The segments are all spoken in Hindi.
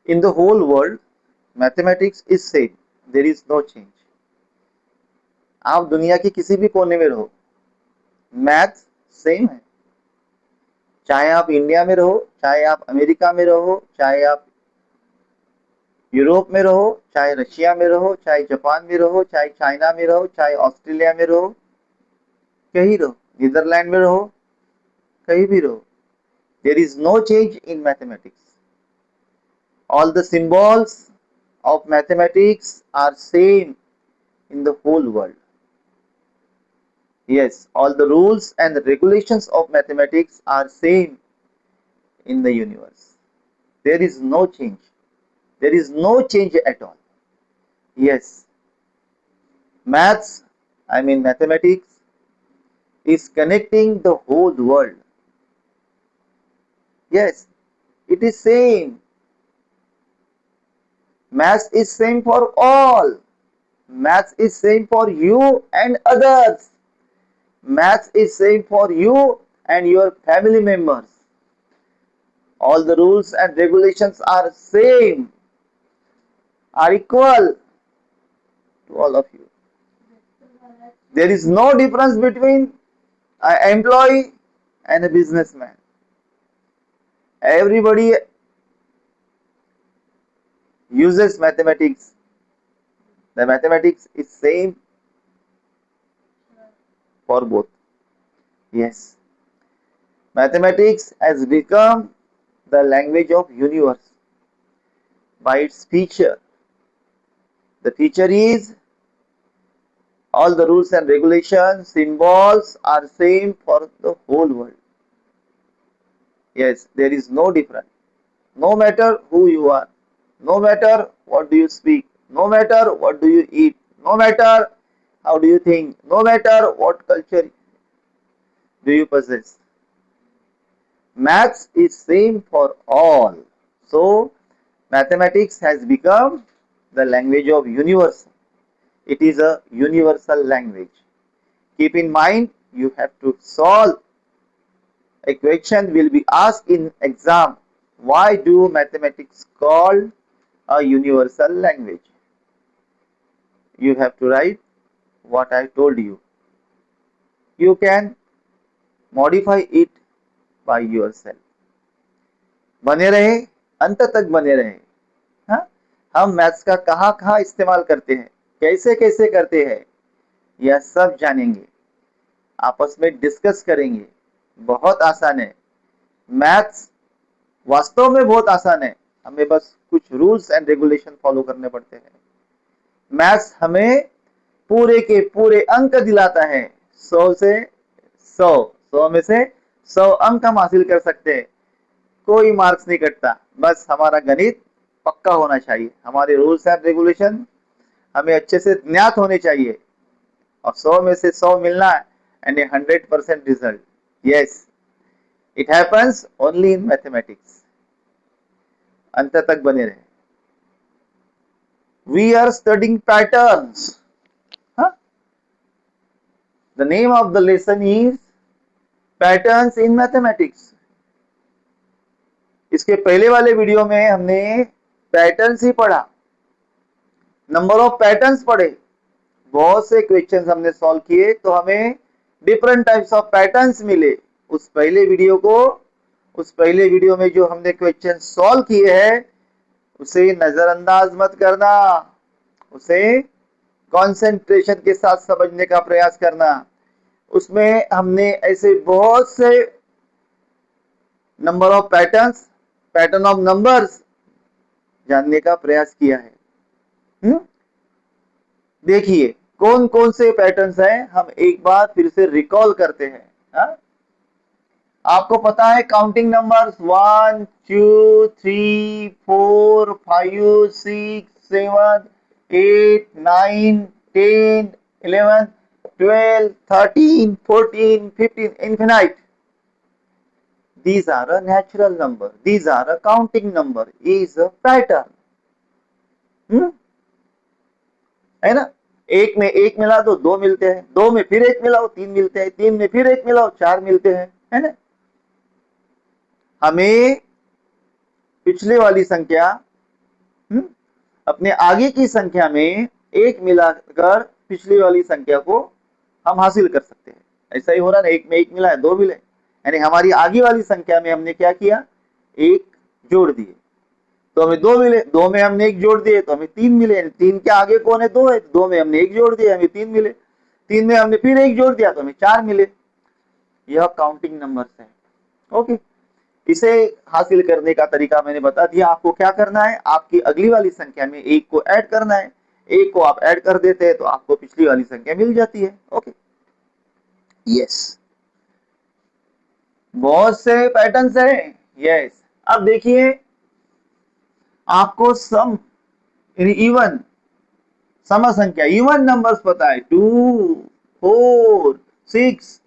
In the whole world, mathematics is same. There is no change. आप दुनिया के किसी भी कोने में रहो, मैथ सेम है. चाहे आप इंडिया में रहो, चाहे आप अमेरिका में रहो, चाहे आप यूरोप में रहो, चाहे रशिया में रहो, चाहे जापान में रहो, चाहे चाइना में रहो, चाहे ऑस्ट्रेलिया में रहो, कहीं रहो, नीदरलैंड में रहो, कहीं भी रहो, there is no change in mathematics. All the symbols of mathematics are same in the whole world. Yes, all the rules and the regulations of mathematics are same in the universe. There is no change. There is no change at all. Yes, mathematics is connecting the whole world. Yes, it is same. Maths is same for all. Maths is same for you and others. Maths is same for you and your family members. All the rules and regulations are same, are equal to all of you. There is no difference between an employee and a businessman. Everybody uses mathematics. The mathematics is same for both. Yes. Mathematics has become the language of universe by its feature. The feature is all the rules and regulations, symbols are same for the whole world. Yes, there is no difference. No matter who you are, no matter what do you speak, no matter what do you eat, no matter how do you think, no matter what culture do you possess. Maths is same for all. So, mathematics has become the language of universe. It is a universal language. Keep in mind, you have to solve a question will be asked in exam. Why do mathematics called a universal language? You have to write what I told you. You can modify it by yourself. बने रहे, अंत तक बने रहे. हाँ, हम मैथ्स का कहाँ इस्तेमाल करते हैं, कैसे कैसे करते हैं, यह सब जानेंगे, आपस में डिस्कस करेंगे. बहुत आसान है. मैथ्स वास्तव में बहुत आसान है. हमें बस कुछ रूल्स एंड रेगुलेशन फॉलो करने पड़ते हैं. मैथ्स हमें पूरे के पूरे अंक दिलाता है. 100 से 100 में से 100 अंक हम हासिल कर सकते हैं. कोई मार्क्स नहीं कटता. बस हमारा गणित पक्का होना चाहिए, हमारे रूल्स एंड रेगुलेशन हमें अच्छे से ज्ञात होने चाहिए, और 100 में से 100 मिलना and 100% result. Yes, it happens only in mathematics. अंत तक बने रहे. We are studying patterns. The name of the lesson is Patterns in Mathematics. इसके पहले वाले वीडियो में हमने पैटर्न्स ही पढ़ा, नंबर ऑफ पैटर्न्स पढ़े, बहुत से क्वेश्चंस हमने सॉल्व किए, तो हमें डिफरेंट टाइप्स ऑफ पैटर्न्स मिले. उस पहले वीडियो में जो हमने क्वेश्चन सॉल्व किए हैं उसे नजरअंदाज मत करना, उसे कंसंट्रेशन के साथ समझने का प्रयास करना. उसमें हमने ऐसे बहुत से number of patterns, pattern of numbers जानने का प्रयास किया है. देखिए कौन कौन से पैटर्न्स हैं, हम एक बार फिर से रिकॉल करते हैं. आपको पता है counting numbers 1 2 3 4 5 6 7 8 9 10 11 12 13 14 15 infinite. These are a natural number, these are a counting number, is a pattern. है ना. एक में एक मिला दो 2 मिलते हैं, 2 में फिर एक मिलाओ 3 मिलते हैं, 3 में फिर एक मिलाओ 4 मिलते हैं, है ना. हमें पिछले वाली संख्या अपने आगे की संख्या में एक मिलाकर पिछली वाली संख्या को हम हासिल कर सकते हैं। ऐसा ही हो रहा है, एक में एक मिला है, दो मिले, यानी हमारी आगे वाली संख्या में हमने क्या किया, एक जोड़ दिए तो हमें दो मिले, दो में हमने एक जोड़ दिए तो हमें तीन मिले, तीन के आगे कौन है, दो है, दो में हमने एक जोड़ दिया हमें तीन मिले, तीन में हमने फिर एक जोड़ दिया तो हमें चार मिले। यह काउंटिंग नंबर्स है। ओके, इसे हासिल करने का तरीका मैंने बता दिया। आपको क्या करना है, आपकी अगली वाली संख्या में एक को ऐड करना है, एक को आप ऐड कर देते हैं तो आपको पिछली वाली संख्या मिल जाती है। ओके, यस, बहुत से पैटर्न्स है। यस, अब देखिए आपको सम इवन सम संख्या इवन नंबर्स पता है, 2 4 6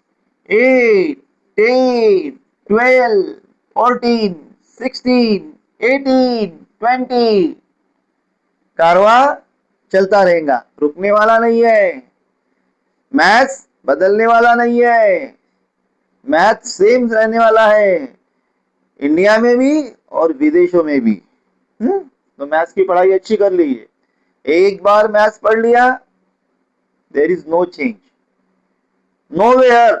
8 10 12 14 16 18 20। कारवा चलता रहेगा, रुकने वाला नहीं है। मैथ्स बदलने वाला नहीं है, मैथ सेम रहने वाला है, इंडिया में भी और विदेशों में भी। तो मैथ्स की पढ़ाई अच्छी कर लीजिए। एक बार मैथ्स पढ़ लिया, there is no change, nowhere.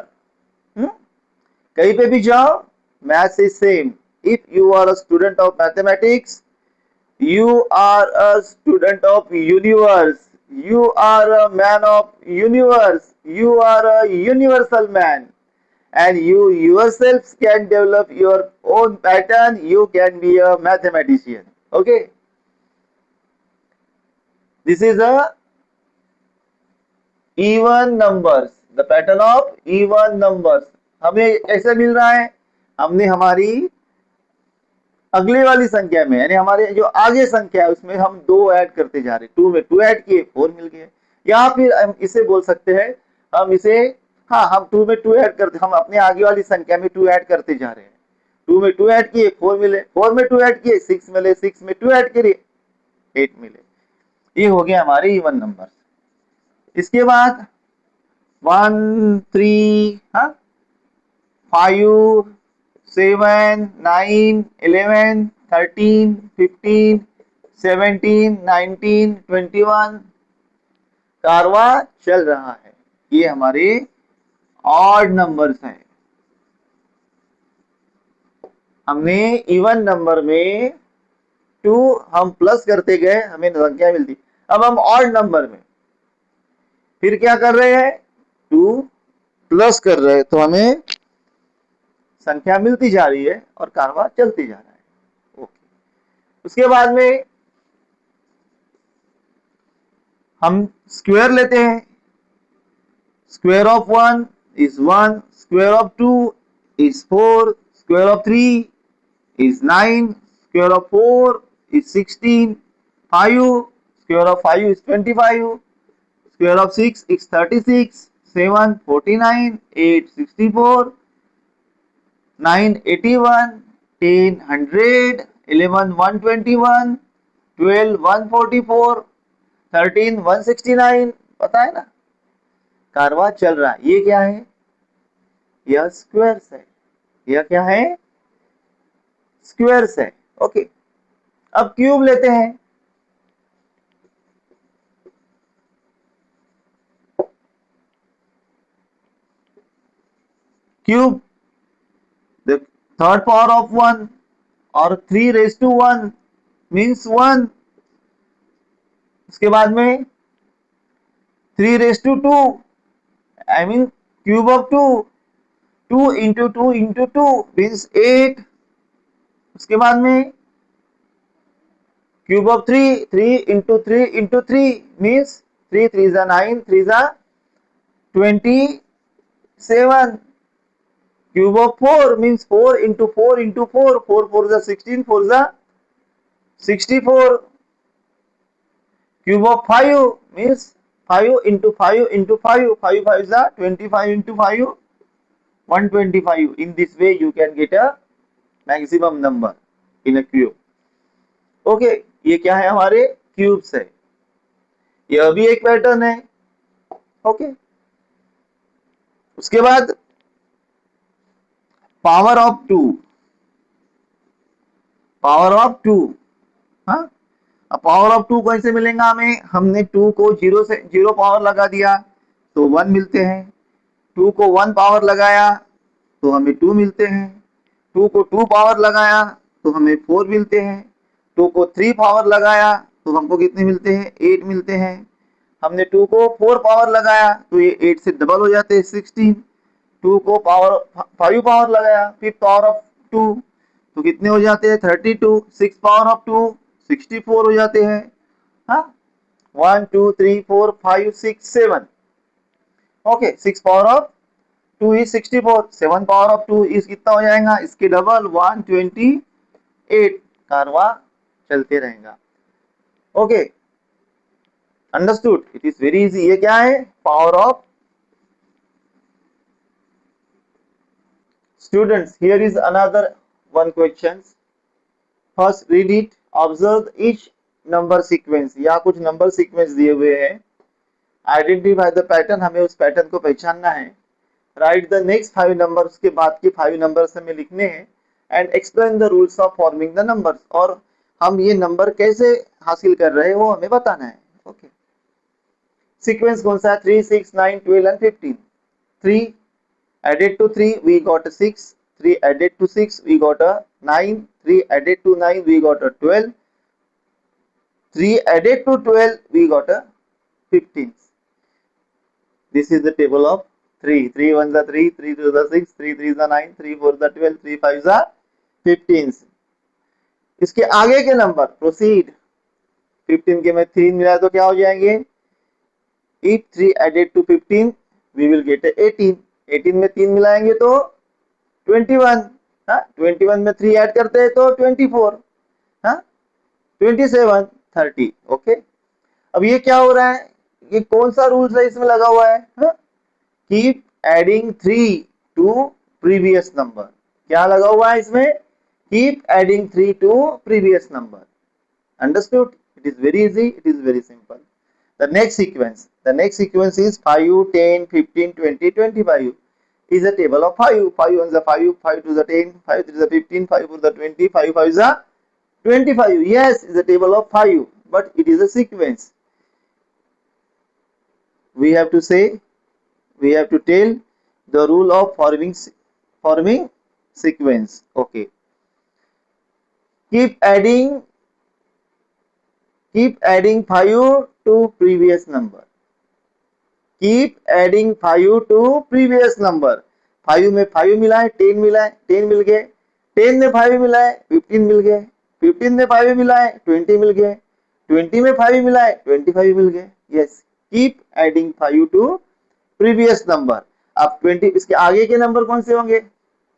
कहीं पे भी जाओ, maths is same. If you are a student of mathematics, you are a student of universe, you are a man of universe, you are a universal man, and you yourself can develop your own pattern, you can be a mathematician. Okay, this is a even numbers, the pattern of even numbers। हमें ऐसे मिल रहा है, हमने हमारी अगले वाली संख्या में, यानी हमारे जो आगे संख्या है उसमें हम दो ऐड करते जा रहे हैं, टू में टू ऐड किए, फोर मिल गए। या फिर हम इसे बोल सकते हैं, हम इसे, हाँ, हम टू में टू ऐड करते, हम अपने आगे वाली संख्या में टू ऐड करते जा रहे हैं। टू में टू ऐड किए, फोर मिले, फोर में टू ऐड किए, सिक्स मिले, सिक्स में टू ऐड करिए, एट मिले। ये हो गया हमारे इवन नंबर। इसके बाद 1 3 5 7 9 11 13 15 17 19 21 कारवा चल रहा है। ये हमारे ऑड नंबर्स हैं। हमने इवन नंबर में 2 हम प्लस करते गए, हमें संख्या मिलती। अब हम ऑड नंबर में फिर क्या कर रहे हैं, 2 प्लस कर रहे हैं तो हमें संख्या मिलती जा रही है और कारवा चलती जा रहा है। ओके, उसके बाद में हम स्क्वायर लेते हैं। Square of 1 is 1, square of 2 is 4, square of 3 is 9, square of 4 is 16, 5, square of 5 is 25, square of 6 is 36, 7 49, 8 64, 9 81, 10 100, 11 121, 12 144, 13 169। पता है ना, कारवा चल रहा है। ये क्या है, यह स्क्वायर्स है। यह क्या है, स्क्वायर्स है। ओके, अब क्यूब लेते हैं। Cube, the third power of 1 और 3 रेज टू 1 मीन्स 1। उसके बाद में 3 raise to 2, I mean cube of 2, 2 into 2 into 2 means 8। उसके बाद में cube of 3, 3 into 3 into 3 means 3 3 जा 9, 3 जा 27। Cube of 4 means 4 into 4 into 4, 4 4 जा 16, 4 जा 64। Cube of 5 means 5 into 5 into 5, 5 5 जा 25 into 5, 125। In this way you can get a maximum number in a cube. Okay, ये क्या है, हमारे क्यूब्स है। यह भी एक पैटर्न है। ओके, उसके बाद पावर ऑफ 2, पावर ऑफ 2। हाँ, अब पावर ऑफ 2 कैसे मिलेगा हमें, हमने 2 को 0 से 0 पावर लगा दिया तो 1 मिलते हैं, 2 को 1 पावर लगाया तो हमें 2 मिलते हैं, 2 को 2 पावर लगाया तो हमें 4 मिलते हैं, 2 को 3 पावर लगाया तो हमको कितने मिलते हैं, 8 मिलते हैं, हमने 2 को 4 पावर लगाया तो ये 8 से डबल हो जाते हैं 16, 2 को पावर 5 पावर लगाया, 5 पावर ऑफ 2 तो कितने हो जाते हैं 32, 6 पावर ऑफ 2 64 हो जाते हैं, हाँ 1 2 3 4 5 6 7, okay 6 power of 2 is 64, 7 power of 2 is कितना हो जाएगा, इसके डबल 128, कारवा चलते रहेगा, okay understood, it is very easy. ये क्या है, power of. Students here is another one questions, first read it, observe each number sequence, या कुछ नंबर सीक्वेंस दिए हुए हैं, आइडेंटिफाई द पैटर्न, हमें उस पैटर्न को पहचानना है, राइट द नेक्स्ट 5 नंबर्स, के बाद के 5 नंबर्स हमें लिखने हैं, and explain the rules of forming the numbers, और हम ये नंबर कैसे हासिल कर रहे हैं वो हमें बताना है, ओके सीक्वेंस कौन सा है, 3 6 9 12 and 15, 3 added to 3 we got a 6, 3 added to 6 we got a 9, 3 added to 9 we got a 12, 3 added to 12 we got a 15. This is the table of 3, 3 1 the 3, 3 2 the 6, 3 3 the 9, 3 4 the 12, 3 5 the 15. इसके आगे के नंबर प्रोसीड, 15 के में 3 मिला तो क्या हो जाएंगे, if 3 added to 15 we will get a 18, 18 में 3 मिलाएंगे तो 21, हाँ 21 में 3 ऐड करते हैं तो 24, हाँ 27 30, ओके। अब ये क्या हो रहा है, ये कौन सा रूल्स है इसमें लगा हुआ है, keep adding 3 to previous number, क्या लगा हुआ है इसमें, keep adding 3 to previous number, understood, it is very easy, it is very simple. The next sequence is 5 10 15 20 25 is a table of 5, 5 1 is 5, 5 2 is 10, 5 3 is 15, 5 4 is 20, 5 5 is 25, yes is a table of 5, but it is a sequence, we have to say, we have to tell the rule of forming sequence, okay, keep adding 5 to previous number, keep adding 5 to previous number, 5 में 5 मिलाए 10 मिलाए 10 मिल गए, 10 में 5 मिलाए 15 मिल गए, 15 में 5 मिलाए 20 मिल गए, 20 में 5 मिलाए 25 मिल गए, yes keep adding 5 to previous number. अब 20 इसके आगे के नंबर कौन से होंगे,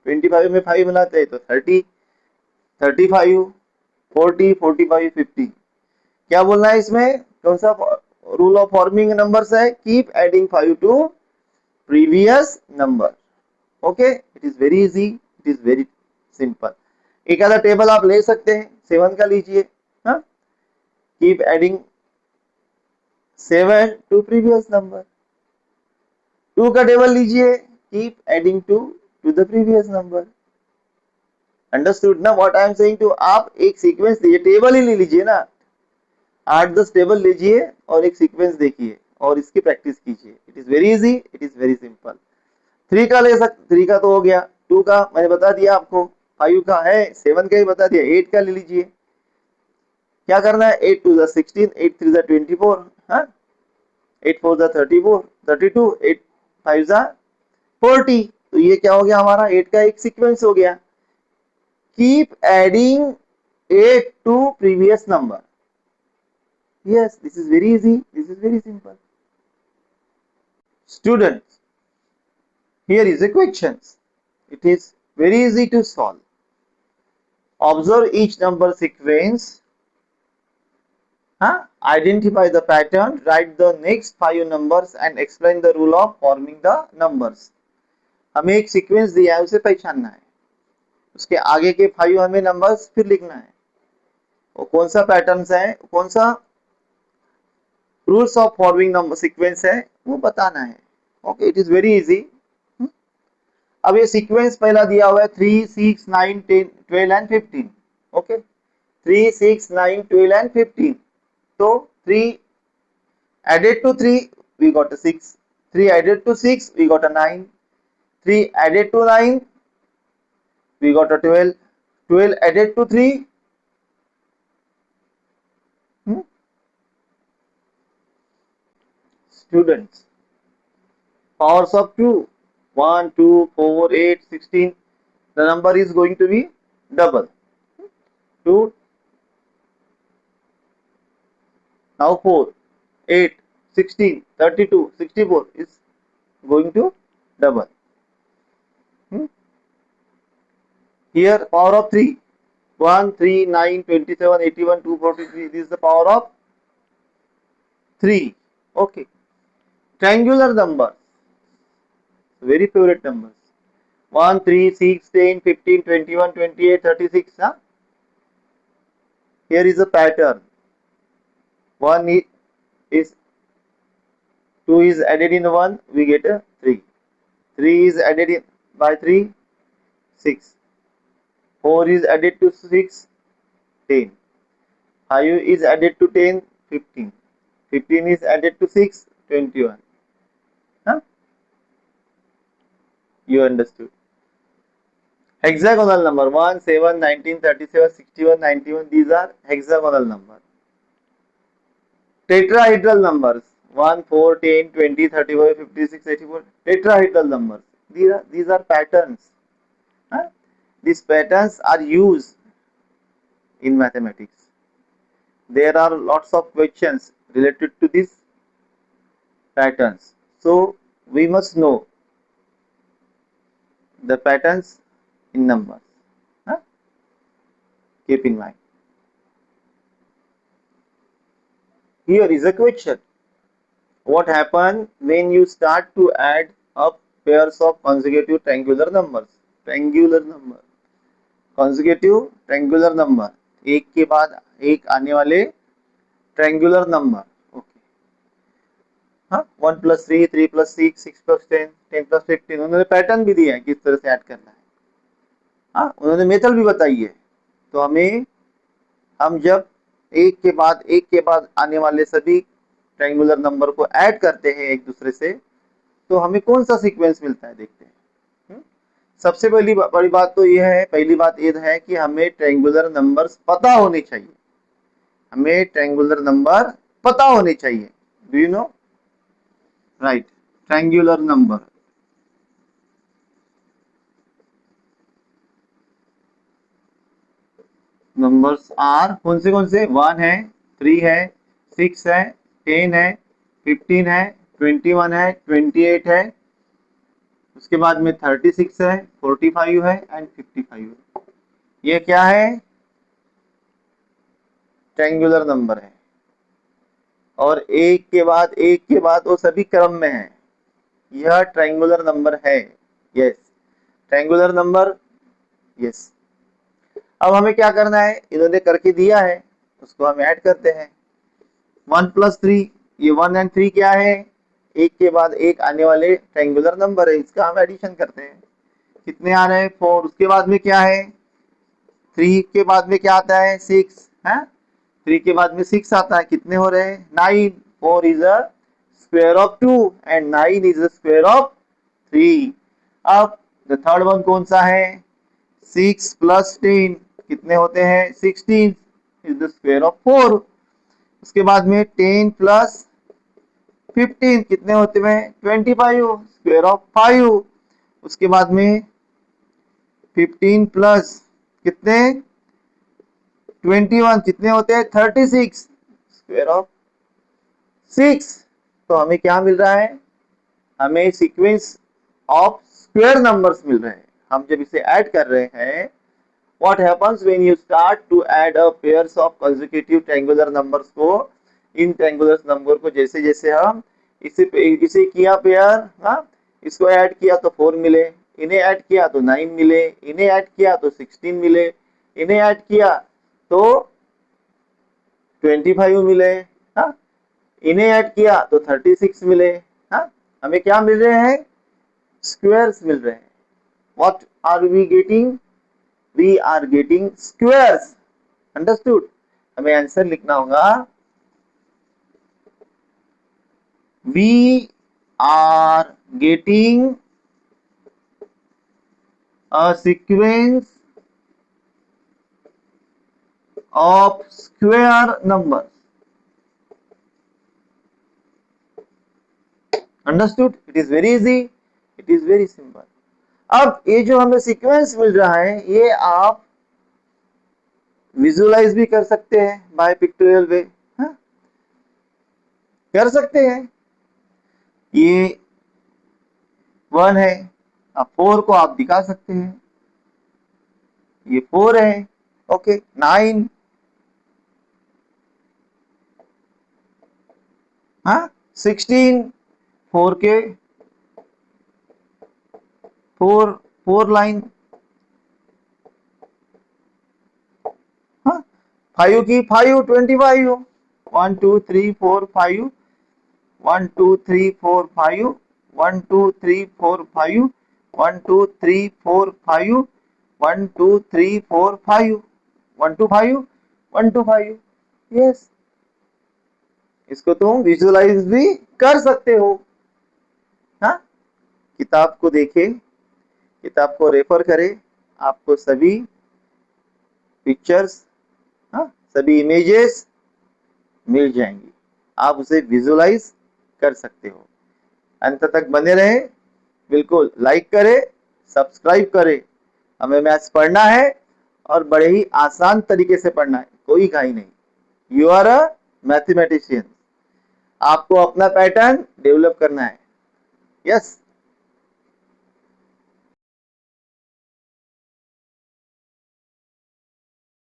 25 में 5 मिलाते हैं तो 30, 35 40 45 50, क्या बोलना है इसमें, कौन सा रूल ऑफ फॉर्मिंग नंबर्स है, keep adding 5 to previous number, okay it is very easy, it is very simple. एक आधा टेबल आप ले सकते हैं, 7 का लीजिए, हाँ keep adding 7 to previous number, 2 का टेबल लीजिए, keep adding 2 to the previous number, understood ना what I am saying to, आप एक सीक्वेंस लीजिए, टेबल ही ले लीजिए ना, 8-10 टेबल लीजिए और एक सीक्वेंस देखिए और इसकी प्रैक्टिस कीजिए, it is very easy, it is very simple. 3 का ले सकते, 3 का तो हो गया, 2 का मैंने बता दिया आपको, 5 का है, 7 का ही बता दिया, 8 का ले लीजिए, क्या करना है, 8 2 16, 8 3 24, हाँ 8 4 34 32, 8 5 40, तो ये क्या हो गया हमारा 8 का एक सीक्वेंस हो गया, keep adding 8 to previous number, yes this is very easy, this is very simple। Students here is a question, it is very easy to solve, observe each number sequence, identify the pattern, write the next 5 numbers and explain the rule of forming the numbers। हमें एक सीक्वेंस दिया है उसे पहचानना है, उसके आगे के 5 हमें नंबर्स फिर लिखना है, और कौन सा पैटर्न है, कौन सा rules of forming number sequence है वो बताना है, okay it is very easy. अब ये सीक्वेंस पहला दिया हुआ है 3 6 9 10 12 एंड 15, ओके 3 6 9 12 एंड 15, तो 3 added to 3 we got a 6, 3 added to 6 we got a 9, 3 added to 9 we got a 12, 12 added to 3 students, powers of 2, 1 2 4 8 16, the number is going to be double. 2 now 4 8 16 32 64 is going to double. Here power of 3, 1 3 9 27 81 243, this is the power of 3. Okay, triangular numbers, very favorite numbers, 1 3 6 10 15 21 28 36. Here is a pattern, 1 is 2 is added in 1 we get a 3, 3 is added in by 3 6, 4 is added to 6 10, 5 is added to 10 15, 15 is added to 6 21. You understood? Hexagonal number 1 7 19 37 61 91, these are hexagonal numbers. Tetrahedral numbers 1 4 10 20 35 56 84, tetrahedral numbers, these are patterns. These patterns are used in mathematics. There are lots of questions related to these patterns, so we must know the patterns in numbers. Keep in mind. Here is a question. What happens when you start to add up pairs of consecutive triangular numbers? Triangular number, consecutive triangular number, एक के बाद एक आने वाले ट्रायंगुलर नंबर. ओके, हाँ, 1 + 3 3 + 6 6 + 10 10 + 15, उन्होंने पैटर्न भी दिया है किस तरह से ऐड करना है. हाँ, उन्होंने मेथड भी बताई है. तो हम जब एक के बाद आने वाले सभी ट्रायंगुलर नंबर को ऐड करते हैं एक दूसरे से, तो हमें कौन सा सीक्वेंस मिलता है देखते हैं. सबसे बड़ी बात तो यह है, पहली बात यह है कि हमें ट्रायंगुलर नंबर्स पता होने चाहिए. हमें ट्रायंगुलर नंबर पता होने चाहिए. Do you know? Right, triangular number. Numbers are कौन से 1 है, 3 है, 6 है, 10 है, 15 है, 21 है, 28 है, उसके बाद में 36 है, 45 है एंड 55 है. ये क्या है? ट्रायंगुलर नंबर है. और एक के बाद वो सभी क्रम में है. यह ट्रायंगुलर नंबर है. Yes, triangular number. यस. अब हमें क्या करना है? इन्होंने करके दिया है, उसको हम ऐड करते हैं. 1 + 3, ये 1 एंड 3 क्या है? एक के बाद एक आने वाले ट्रायंगुलर नंबर है. इसका हम एडिशन करते हैं. कितने आ रहे हैं? 4. उसके बाद में क्या है? 3 के बाद में क्या आता है? 6 है. 3 के बाद में 6 आता है. कितने हो रहे हैं? 9. 4 is a square of 2 and 9 is a square of 3. अब द थर्ड वन कौन सा है? 6 + 10 कितने होते हैं? 16 इज द स्क्वायर ऑफ 4. उसके बाद में 10 + 15 कितने होते हैं? 25 स्क्वायर ऑफ 5. उसके बाद में 15 प्लस कितने? 21 कितने होते हैं? 36 स्क्वायर ऑफ 6. तो हमें क्या मिल रहा है? हमें सीक्वेंस ऑफ स्क्वायर नंबर्स मिल रहे हैं. हम जब इसे ऐड कर रहे हैं, what happens when you start to add up pairs of consecutive triangular numbers को, इन ट्रायंगुलर नंबर को जैसे जैसे हम इसे किया पेयर, हाँ, इसको ऐड किया तो 4 मिले, इन्हें ऐड किया तो 9 मिले, इन्हें ऐड किया तो 16 मिले, इन्हें ऐड किया तो 25 मिले, हाँ, इन्हें ऐड किया तो 36 मिले. हाँ, हमें क्या मिल रहे हैं? स्क्वायर्स मिल रहे हैं. What are we getting? We are getting squares. Understood? हमें आंसर लिखना होगा we are getting a sequence of square numbers. Understood? It is very easy. It is very simple. अब ये जो हमें सीक्वेंस मिल रहा है ये आप विजुअलाइज भी कर सकते हैं बाय पिक्टोरियल वे, कर सकते हैं। ये 1 है, अब 4 को आप दिखा सकते हैं, ये 4 है, ओके 9, हाँ 16, 4 के 4 लाइन, हाँ 5 की 5 25 हो, 1 2 3 4 5, 1 2 3 4 5, 1 2 3 4 5, 1 2 3 4 5, 1 2 3 4 5, 1 2 5, 1 2 5, यस। इसको तुम विजुअलाइज भी कर सकते हो, हाँ। किताब को देखें, किताब को रेफर करें, आपको सभी पिक्चर्स, हाँ सभी इमेजेस मिल जाएंगी, आप उसे विजुअलाइज कर सकते हो। अंत तक बने रहे, बिल्कुल लाइक करें, सब्सक्राइब करें। हमें मैथ्स पढ़ना है और बड़े ही आसान तरीके से पढ़ना है, कोई घाई नहीं। यू आर अ मैथमेटिशियन, आपको अपना पैटर्न डेवलप करना है, यस।